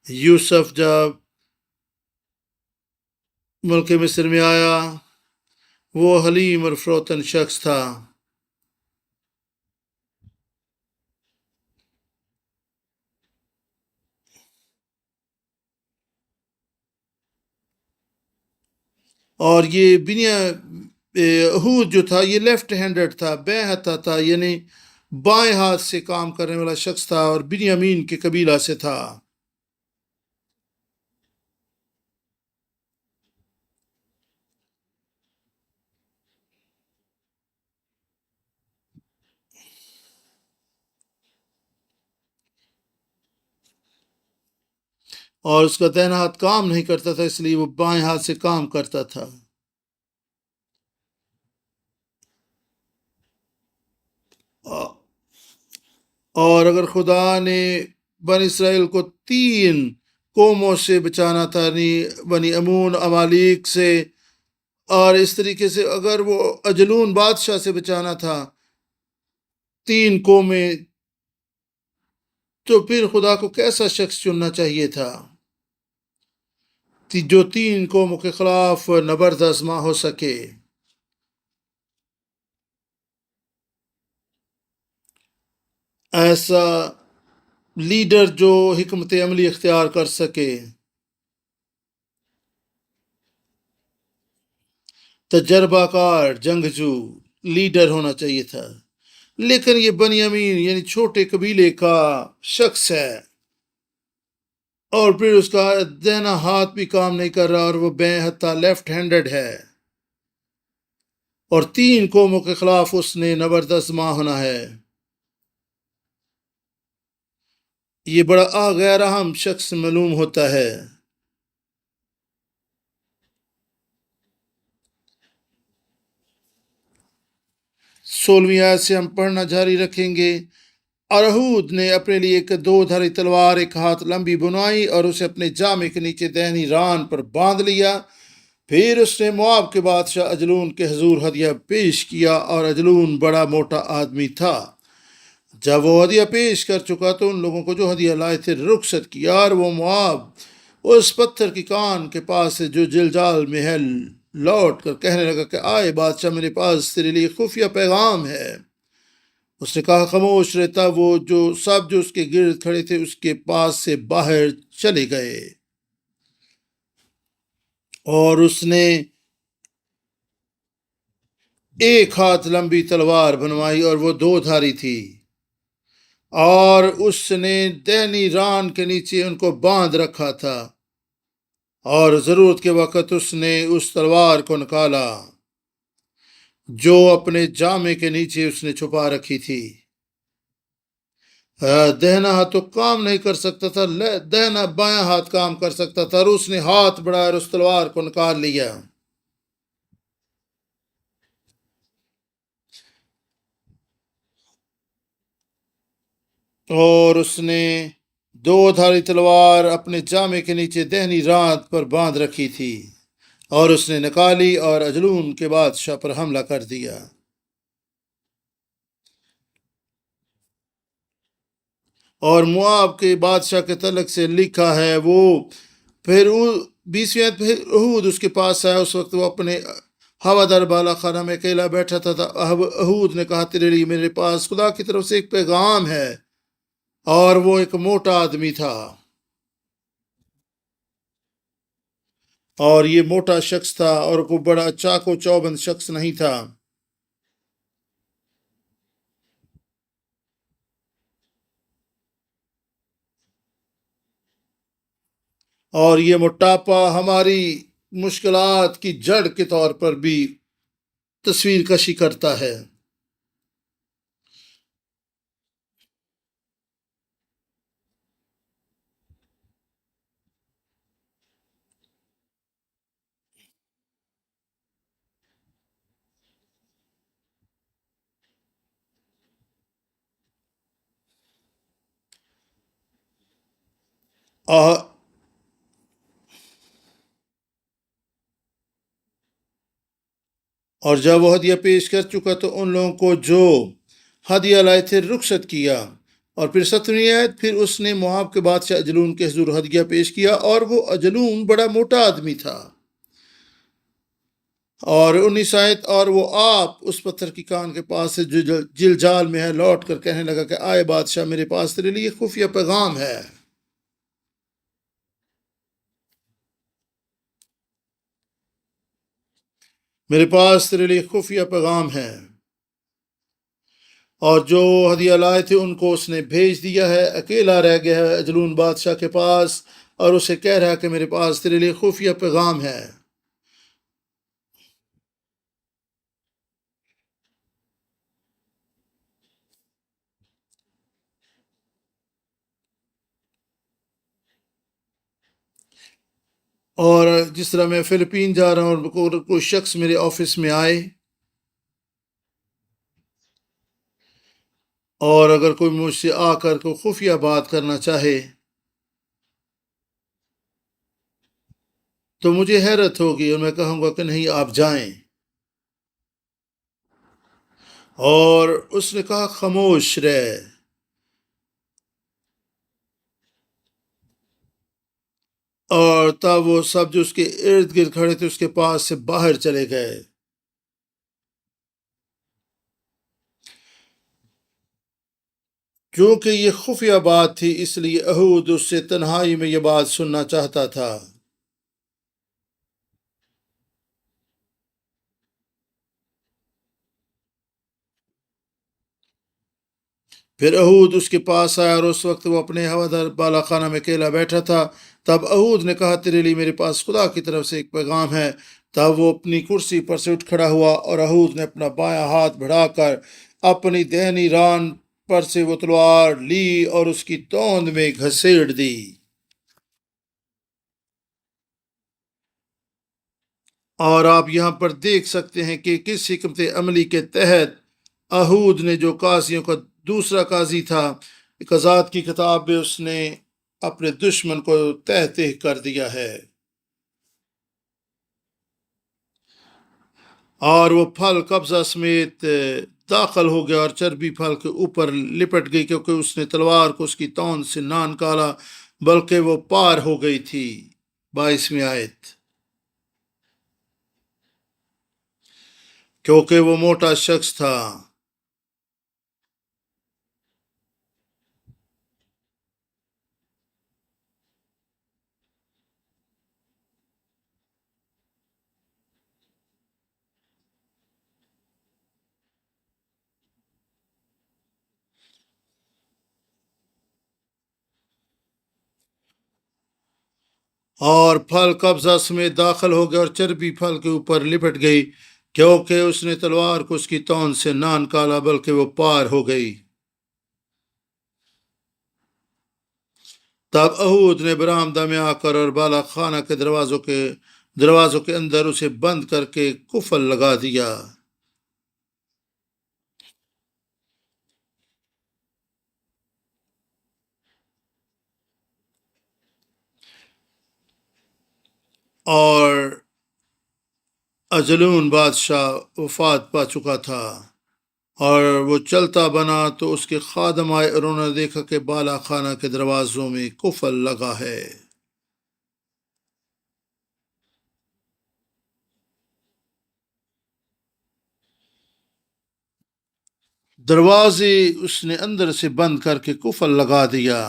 یوسف جب ملک مصر میں آیا وہ حلیم اور فروتن شخص تھا۔ اور یہ اہود جو تھا یہ لیفٹ ہینڈڈ تھا، بیں ہاتھا تھا، یعنی بائیں ہاتھ سے کام کرنے والا شخص تھا، اور بنیامین کے قبیلہ سے تھا۔ اور اس کا دائنا ہاتھ کام نہیں کرتا تھا، اس لیے وہ بائیں ہاتھ سے کام کرتا تھا۔ اور اگر خدا نے بنی اسرائیل کو 3 قوموں سے بچانا تھا، یعنی بنی امون، امالیک سے، اور اس طریقے سے اگر وہ اجلون بادشاہ سے بچانا تھا 3 قومیں، تو پھر خدا کو کیسا شخص چننا چاہیے تھا جو 3 قوموں کے خلاف نبرد آزما ہو سکے۔ ایسا لیڈر جو حکمت عملی اختیار کر سکے، تجربہ کار جنگجو لیڈر ہونا چاہیے تھا۔ لیکن یہ بنیامین یعنی چھوٹے قبیلے کا شخص ہے، اور پھر اس کا دہنا ہاتھ بھی کام نہیں کر رہا، اور وہ بیں ہتھا لیفٹ ہینڈڈ ہے، اور 3 قوموں کے خلاف اس نے نبردست ماں ہونا ہے۔ یہ بڑا غیر اہم شخص معلوم ہوتا ہے۔ 16ویں آیت سے ہم پڑھنا جاری رکھیں گے۔ اور اہود نے اپنے لیے ایک 2 دھاری تلوار 1 ہاتھ لمبی بنوائی اور اسے اپنے جامے کے نیچے دہنی ران پر باندھ لیا۔ پھر اس نے مواب کے بادشاہ اجلون کے حضور ہدیہ پیش کیا، اور اجلون بڑا موٹا آدمی تھا۔ جب وہ ہدیہ پیش کر چکا تو ان لوگوں کو جو ہدیہ لائے تھے رخصت کیا، اور وہ مواب اس پتھر کی کان کے پاس سے جو جلجال میں ہے لوٹ کر کہنے لگا کہ آئے بادشاہ، میرے پاس تیرے لیے خفیہ پیغام ہے۔ اس نے کہا خاموش رہتا۔ وہ جو اس کے گرد کھڑے تھے اس کے پاس سے باہر چلے گئے، اور اس نے 1 ہاتھ لمبی تلوار بنوائی اور وہ 2 دھاری تھی، اور اس نے دہنی ران کے نیچے ان کو باندھ رکھا تھا، اور ضرورت کے وقت اس نے اس تلوار کو نکالا جو اپنے جامے کے نیچے اس نے چھپا رکھی تھی۔ دہنا ہاتھ تو کام نہیں کر سکتا تھا، دہنا بایاں ہاتھ کام کر سکتا تھا، اور اس نے ہاتھ بڑھایا اور اس تلوار کو نکال لیا، اور اس نے 2 دھاری تلوار اپنے جامے کے نیچے دہنی رات پر باندھ رکھی تھی، اور اس نے نکالی اور اجلون کے بادشاہ پر حملہ کر دیا۔ اور مواب کے بادشاہ کے تعلق سے لکھا ہے، وہ پھر 20ویں آیت پہ اہود اس کے پاس آیا، اس وقت وہ اپنے ہوادار بالا خانہ میں اکیلا بیٹھا تھا۔ اہود نے کہا تیرے لیے میرے پاس خدا کی طرف سے ایک پیغام ہے، اور وہ ایک موٹا آدمی تھا، اور یہ موٹا شخص تھا اور کوئی بڑا چاق و چوبند شخص نہیں تھا۔ اور یہ موٹاپا ہماری مشکلات کی جڑ کے طور پر بھی تصویر کشی کرتا ہے۔ آ- اور جب وہ ہدیہ پیش کر چکا تو ان لوگوں کو جو ہدیہ لائے تھے رخصت کیا۔ اور پھر 7ویں آیت، پھر اس نے مواب کے بادشاہ اجلون کے حضور ہدیہ پیش کیا، اور وہ اجلون بڑا موٹا آدمی تھا۔ اور 19 آیت، اور وہ آپ اس پتھر کی کان کے پاس سے جو جلجال میں ہے لوٹ کر کہنے لگا کہ آئے بادشاہ، میرے پاس تیرے لیے خفیہ پیغام ہے۔ میرے پاس تیرے لیے خفیہ پیغام ہے۔ اور جو ہدیہ لائے تھے ان کو اس نے بھیج دیا ہے، اکیلا رہ گیا ہے اجلون بادشاہ کے پاس، اور اسے کہہ رہا ہے کہ میرے پاس تیرے لیے خفیہ پیغام ہے۔ اور جس طرح میں فلپین جا رہا ہوں اور کوئی شخص میرے آفس میں آئے، اور اگر کوئی مجھ سے آ کر کوئی خفیہ بات کرنا چاہے تو مجھے حیرت ہوگی، اور میں کہوں گا کہ نہیں، آپ جائیں۔ اور اس نے کہا خاموش رہ، اور تب وہ سب جو اس کے ارد گرد کھڑے تھے اس کے پاس سے باہر چلے گئے۔ کیونکہ یہ خفیہ بات تھی، اس لیے اہود اس سے تنہائی میں یہ بات سننا چاہتا تھا۔ پھر اہود اس کے پاس آیا، اور اس وقت وہ اپنے ہوادار بالا خانہ میں اکیلا بیٹھا تھا۔ تب اہود نے کہا تیرے لیے میرے پاس خدا کی طرف سے ایک پیغام ہے۔ تب وہ اپنی کرسی پر سے اٹھ کھڑا ہوا، اور اہود نے اپنا بایاں ہاتھ بڑھا کر اپنی دہنی ران پر سے وہ تلوار لی اور اس کی توند میں گھسیڑ دی۔ اور آپ یہاں پر دیکھ سکتے ہیں کہ کس حکمت عملی کے تحت اہود نے، جو قاضیوں کا دوسرا قاضی تھا، قضات کی کتاب میں اس نے اپنے دشمن کو تہہ تہ کر دیا ہے۔ اور وہ پھل قبضہ سمیت داخل ہو گیا، اور چربی پھل کے اوپر لپٹ گئی، کیونکہ اس نے تلوار کو اس کی توند سے نہ نکالا بلکہ وہ پار ہو گئی تھی۔ 22ویں آیت، کیونکہ وہ موٹا شخص تھا۔ اور پھل قبضہ سمیت داخل ہو گیا، اور چربی پھل کے اوپر لپٹ گئی، کیونکہ اس نے تلوار کو اس کی توند سے نہ نکالا بلکہ وہ پار ہو گئی۔ تب اہود نے برآمدہ میں آ کر اور بالا خانہ کے دروازوں کے اندر اسے بند کر کے قفل لگا دیا۔ اور اجلون بادشاہ وفات پا چکا تھا، اور وہ چلتا بنا تو اس کے خادم آئے، اور انہوں نے دیکھا کہ بالا خانہ کے دروازوں میں قفل لگا ہے۔ دروازے اس نے اندر سے بند کر کے قفل لگا دیا،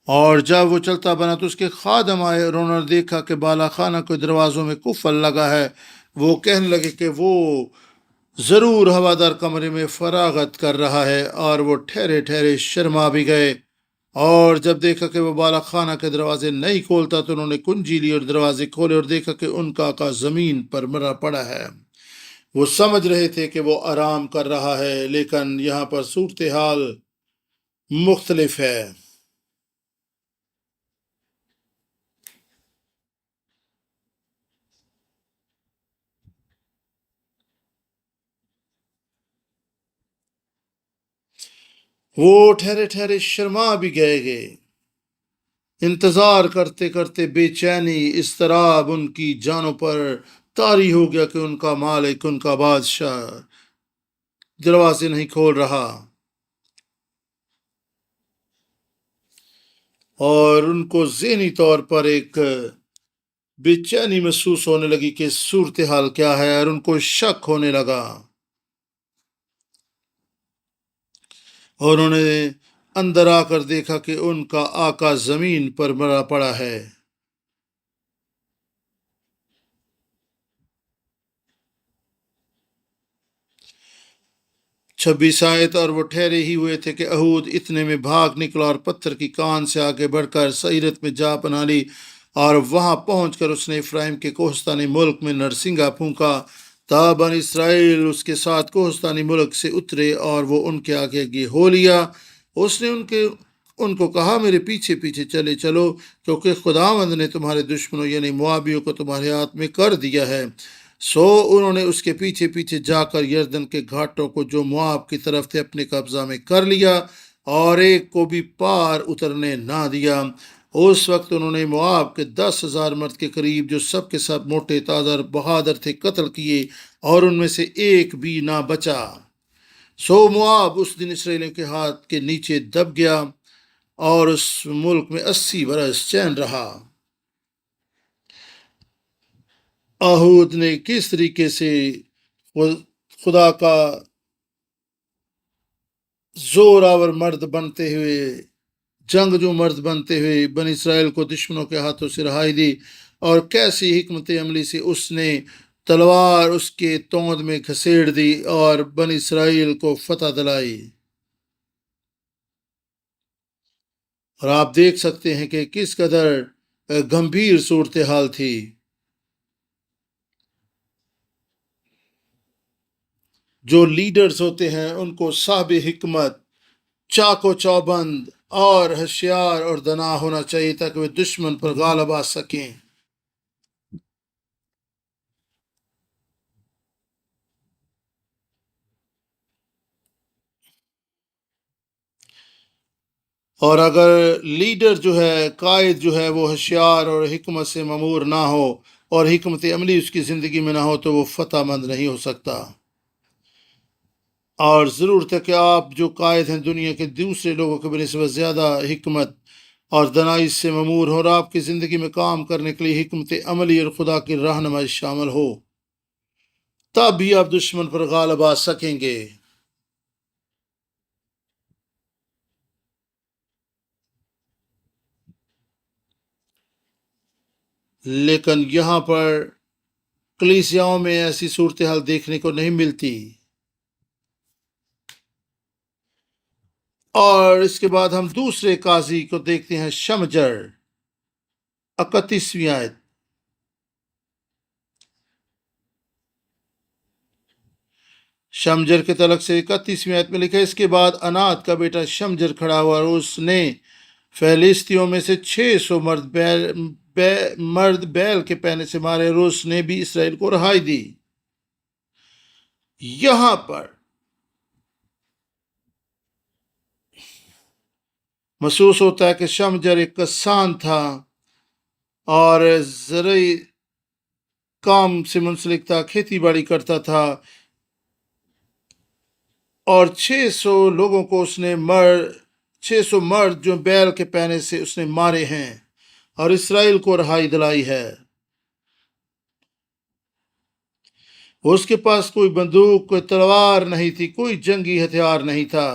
اور جب وہ چلتا بنا تو اس کے خادم آئے اور انہوں نے دیکھا کہ بالا خانہ کے دروازوں میں قفل لگا ہے۔ وہ کہنے لگے کہ وہ ضرور ہوادار کمرے میں فراغت کر رہا ہے، اور وہ ٹھہرے ٹھہرے شرما بھی گئے، اور جب دیکھا کہ وہ بالا خانہ کے دروازے نہیں کھولتا تو انہوں نے کنجی لی اور دروازے کھولے اور دیکھا کہ ان کا آقا زمین پر مرا پڑا ہے۔ وہ سمجھ رہے تھے کہ وہ آرام کر رہا ہے، لیکن یہاں پر صورتحال مختلف ہے۔ وہ ٹھہرے ٹھہرے شرما بھی گئے، انتظار کرتے کرتے بے چینی اضطراب ان کی جانوں پر طاری ہو گیا کہ ان کا مالک، ان کا بادشاہ دروازے نہیں کھول رہا، اور ان کو ذہنی طور پر ایک بے چینی محسوس ہونے لگی کہ صورتحال کیا ہے، اور ان کو شک ہونے لگا، اور انہوں نے اندر آ کر دیکھا کہ ان کا آقا زمین پر مرا پڑا ہے۔ 26 آیت، اور وہ ٹھہرے ہی ہوئے تھے کہ اہود اتنے میں بھاگ نکلا اور پتھر کی کان سے آگے بڑھ کر سیرت میں جا بنا لی، اور وہاں پہنچ کر اس نے افرایم کے کوہستانی ملک میں نرسنگا پھونکا۔ تب بنی اسرائیل اس کے ساتھ کوہستانی ملک سے اترے اور وہ ان کے آگے آگے ہو لیا۔ اس نے ان کو کہا، میرے پیچھے پیچھے چلے چلو، کیونکہ خداوند نے تمہارے دشمنوں یعنی موابیوں کو تمہارے ہاتھ میں کر دیا ہے۔ سو انہوں نے اس کے پیچھے پیچھے جا کر یردن کے گھاٹوں کو جو مواب کی طرف تھے اپنے قبضہ میں کر لیا، اور ایک کو بھی پار اترنے نہ دیا۔ اس وقت انہوں نے مواب کے 10,000 مرد کے قریب، جو سب کے سب موٹے تازہ اور بہادر تھے، قتل کیے، اور ان میں سے ایک بھی نہ بچا۔ سو مواب اس دن اسرائیلیوں کے ہاتھ کے نیچے دب گیا، اور اس ملک میں 80 برس چین رہا۔ آہود نے کس طریقے سے خدا کا زور آور مرد بنتے ہوئے، جنگجو مرد بنتے ہوئے بنی اسرائیل کو دشمنوں کے ہاتھوں سے رہائی دی، اور کیسی حکمت عملی سے اس نے تلوار اس کے توند میں گھسیڑ دی اور بنی اسرائیل کو فتح دلائی۔ اور آپ دیکھ سکتے ہیں کہ کس قدر گمبھیر صورتحال تھی۔ جو لیڈرز ہوتے ہیں ان کو صاحب حکمت، چاق و چوبند اور ہوشیار اور دنا ہونا چاہیے، تاکہ وہ دشمن پر غالب آ سکیں۔ اور اگر لیڈر جو ہے، قائد جو ہے، وہ ہوشیار اور حکمت سے ممور نہ ہو اور حکمت عملی اس کی زندگی میں نہ ہو تو وہ فتح مند نہیں ہو سکتا۔ اور ضرورت ہے کہ آپ جو قائد ہیں دنیا کے دوسرے لوگوں کے بنسبت زیادہ حکمت اور دنائی سے ممور ہو، اور آپ کی زندگی میں کام کرنے کے لیے حکمت عملی اور خدا کی رہنمائی شامل ہو، تب بھی آپ دشمن پر غالب آ سکیں گے۔ لیکن یہاں پر کلیسیاؤں میں ایسی صورتحال دیکھنے کو نہیں ملتی۔ اور اس کے بعد ہم دوسرے قاضی کو دیکھتے ہیں، شمجر، 31ویں آیت۔ شمجر کے تعلق سے 31ویں آیت میں لکھا ہے، اس کے بعد انات کا بیٹا شمجر کھڑا ہوا، اور اس نے فلسطینیوں میں سے 600 مرد بیل کے پہنے سے مارے، اور اس نے بھی اسرائیل کو رہائی دی۔ یہاں پر محسوس ہوتا ہے کہ شمجر ایک کسان تھا اور زرعی کام سے منسلک تھا، کھیتی باڑی کرتا تھا، اور 600 لوگوں کو اس نے 600 مرد جو بیل کے پہنے سے اس نے مارے ہیں اور اسرائیل کو رہائی دلائی ہے۔ اس کے پاس کوئی بندوق، کوئی تلوار نہیں تھی، کوئی جنگی ہتھیار نہیں تھا۔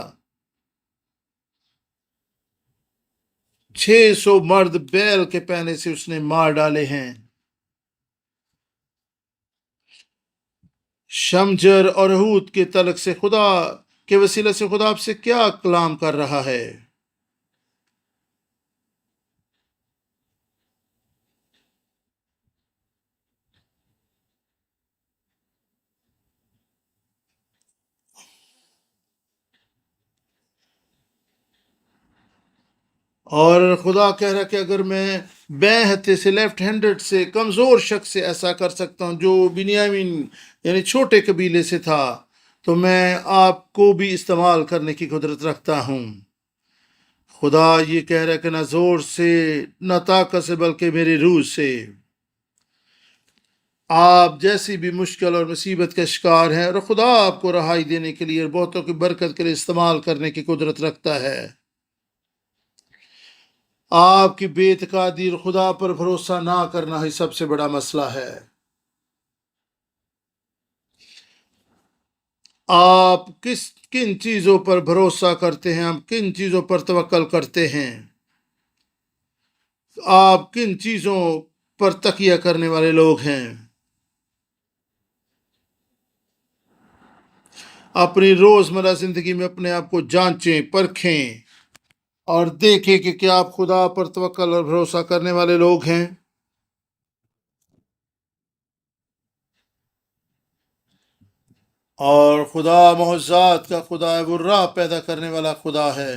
600 مرد بیل کے پہنے سے اس نے مار ڈالے ہیں۔ شمجر اور ہود کے تلک سے خدا کے وسیلہ سے خدا آپ سے کیا کلام کر رہا ہے؟ اور خدا کہہ رہا کہ اگر میں بائیں ہتھے سے، لیفٹ ہینڈڈ سے، کمزور شخص سے ایسا کر سکتا ہوں جو بنیامین یعنی چھوٹے قبیلے سے تھا، تو میں آپ کو بھی استعمال کرنے کی قدرت رکھتا ہوں۔ خدا یہ کہہ رہا ہے کہ نہ زور سے، نہ طاقت سے، بلکہ میری روح سے۔ آپ جیسی بھی مشکل اور مصیبت کا شکار ہیں، اور خدا آپ کو رہائی دینے کے لیے اور بہتوں کی برکت کے لیے استعمال کرنے کی قدرت رکھتا ہے۔ آپ کی بے اعتقادی اور خدا پر بھروسہ نہ کرنا ہی سب سے بڑا مسئلہ ہے۔ آپ کن چیزوں پر بھروسہ کرتے ہیں، آپ کن چیزوں پر توکل کرتے ہیں، آپ کن چیزوں پر تکیہ کرنے والے لوگ ہیں۔ اپنی روزمرہ زندگی میں اپنے آپ کو جانچیں، پرکھیں اور دیکھیں کہ کیا آپ خدا پر توکل اور بھروسہ کرنے والے لوگ ہیں۔ اور خدا معجزات کا خدا ہے، وہ راہ پیدا کرنے والا خدا ہے۔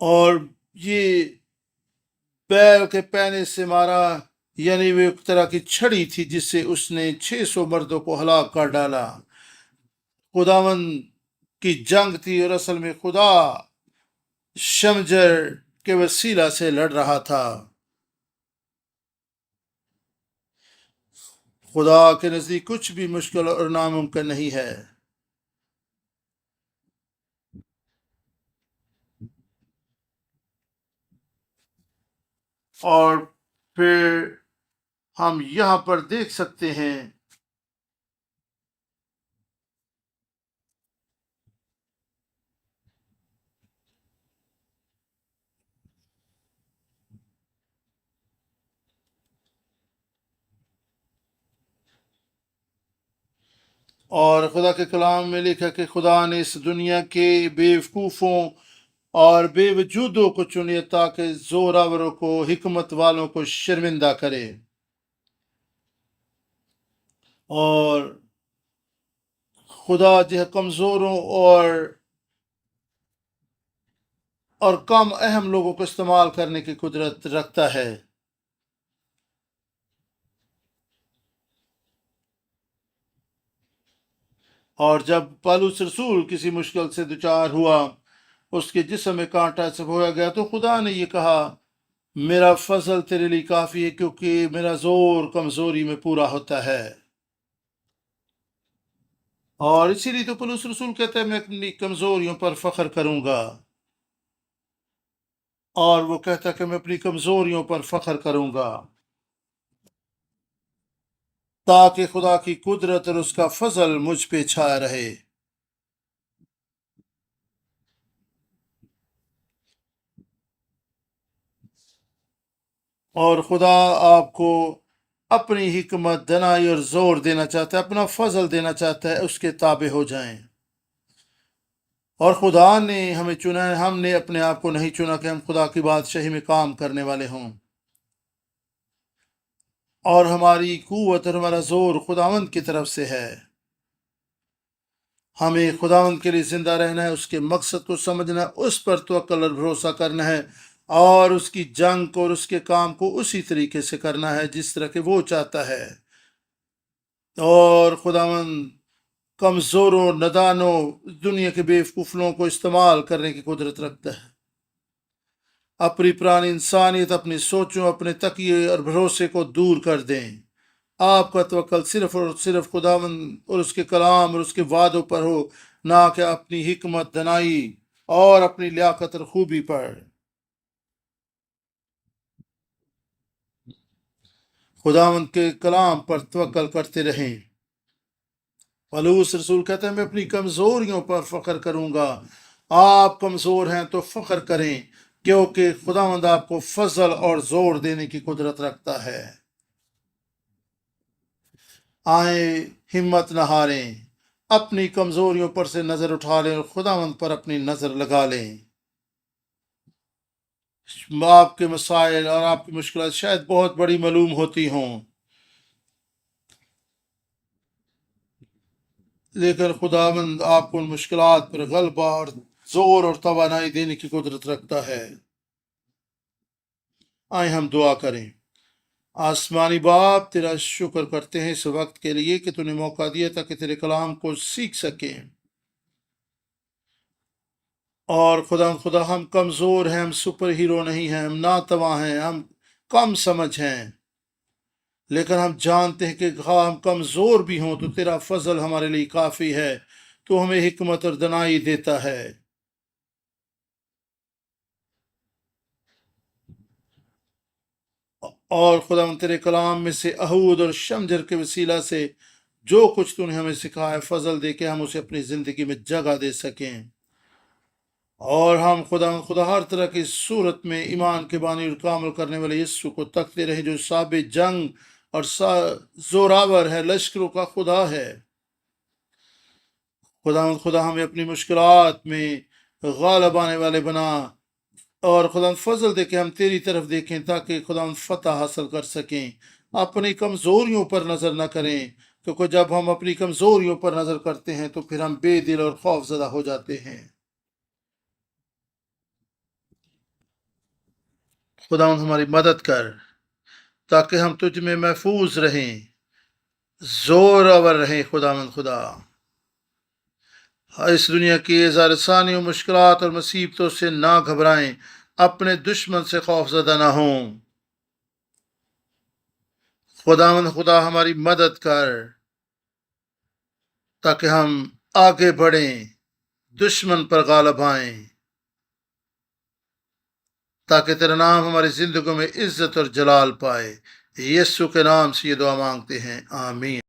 اور یہ بیل کے پہنے سے مارا، یعنی وہ ایک طرح کی چھڑی تھی جس سے اس نے 600 مردوں کو ہلاک کر ڈالا۔ خداوند کی جنگ تھی، اور اصل میں خدا شمجر کے وسیلہ سے لڑ رہا تھا۔ خدا کے نزدیک کچھ بھی مشکل اور ناممکن نہیں ہے۔ اور پھر ہم یہاں پر دیکھ سکتے ہیں اور خدا کے کلام میں لکھا کہ خدا نے اس دنیا کے بیوقوفوں اور بے وجودوں کو چنے تاکہ زوراوروں کو، حکمت والوں کو شرمندہ کرے، اور خدا جو ہے کمزوروں اور کم اہم لوگوں کو استعمال کرنے کی قدرت رکھتا ہے۔ اور جب پالوس رسول کسی مشکل سے دوچار ہوا، اس کے جسم میں کانٹا چبھویا گیا، تو خدا نے یہ کہا میرا فضل تیرے لیے کافی ہے، کیونکہ میرا زور کمزوری میں پورا ہوتا ہے۔ اور اسی لیے تو پولس رسول کہتا ہے میں اپنی کمزوریوں پر فخر کروں گا، اور وہ کہتا ہے کہ میں اپنی کمزوریوں پر فخر کروں گا تاکہ خدا کی قدرت اور اس کا فضل مجھ پہ چھایا رہے۔ اور خدا آپ کو اپنی حکمت، دنائی اور زور دینا چاہتا ہے، اپنا فضل دینا چاہتا ہے، اس کے تابع ہو جائیں۔ اور خدا نے ہمیں چنا ہے، ہم نے اپنے آپ کو نہیں چنا کہ ہم خدا کی بادشاہی میں کام کرنے والے ہوں، اور ہماری قوت اور ہمارا زور خداوند کی طرف سے ہے۔ ہمیں خداوند کے لیے زندہ رہنا ہے، اس کے مقصد کو سمجھنا ہے، اس پر توکل اور بھروسہ کرنا ہے، اور اس کی جنگ کو اور اس کے کام کو اسی طریقے سے کرنا ہے جس طرح کہ وہ چاہتا ہے۔ اور خداوند کمزوروں، ندانوں، دنیا کے بیوقوفوں کو استعمال کرنے کی قدرت رکھتا ہے۔ اپنی پرانی انسانیت، اپنی سوچوں، اپنے تقیے اور بھروسے کو دور کر دیں۔ آپ کا توکل صرف اور صرف خداوند اور اس کے کلام اور اس کے وعدوں پر ہو، نہ کہ اپنی حکمت دنائی اور اپنی لیاقت اور خوبی پر۔ خداوند کے کلام پر توکل کرتے رہیں۔ پولس رسول کہتے ہیں میں اپنی کمزوریوں پر فخر کروں گا۔ آپ کمزور ہیں تو فخر کریں، کیونکہ خداوند آپ کو فضل اور زور دینے کی قدرت رکھتا ہے۔ آئیں ہمت نہ ہاریں، اپنی کمزوریوں پر سے نظر اٹھا لیں اور خداوند پر اپنی نظر لگا لیں۔ آپ کے مسائل اور آپ کی مشکلات شاید بہت بڑی معلوم ہوتی ہوں، لیکن خداوند آپ کو ان مشکلات پر غلبہ اور زور اور توانائی دینے کی قدرت رکھتا ہے۔ آئیں ہم دعا کریں۔ آسمانی باپ، تیرا شکر کرتے ہیں اس وقت کے لیے کہ تو نے موقع دیا تاکہ تیرے کلام کو سیکھ سکیں۔ اور خدا ہم کمزور ہیں، ہم سپر ہیرو نہیں ہیں، ہم ناتواں ہیں، ہم کم سمجھ ہیں، لیکن ہم جانتے ہیں کہ ہم کمزور بھی ہوں تو تیرا فضل ہمارے لیے کافی ہے۔ تو ہمیں حکمت اور دنائی دیتا ہے۔ اور خدا تیرے کلام میں سے عہود اور شمجر کے وسیلہ سے جو کچھ تو نے ہمیں سکھایا، فضل دے کے ہم اسے اپنی زندگی میں جگہ دے سکیں، اور ہم خدا ہر طرح کی صورت میں ایمان کے بانی اور کامل کرنے والے یسوع کو تکتے رہیں، جو ثابت جنگ اور زوراور ہے، لشکروں کا خدا ہے۔ خدا ہمیں اپنی مشکلات میں غالب آنے والے بنا، اور خدا فضل دے کہ ہم تیری طرف دیکھیں تاکہ خدا فتح حاصل کر سکیں۔ اپنی کمزوریوں پر نظر نہ کریں، کیونکہ جب ہم اپنی کمزوریوں پر نظر کرتے ہیں تو پھر ہم بے دل اور خوف زدہ ہو جاتے ہیں۔ خدا ہماری مدد کر تاکہ ہم تجھ میں محفوظ رہیں، زور آور رہیں۔ خدا اس دنیا کی اظہار ثانی و مشکلات اور مصیبتوں سے نہ گھبرائیں، اپنے دشمن سے خوف زدہ نہ ہوں۔ خدا ہماری مدد کر تاکہ ہم آگے بڑھیں، دشمن پر غالب آئیں، تاکہ تیرا نام ہماری زندگیوں میں عزت اور جلال پائے۔ یسوع کے نام سے یہ دعا مانگتے ہیں، آمین۔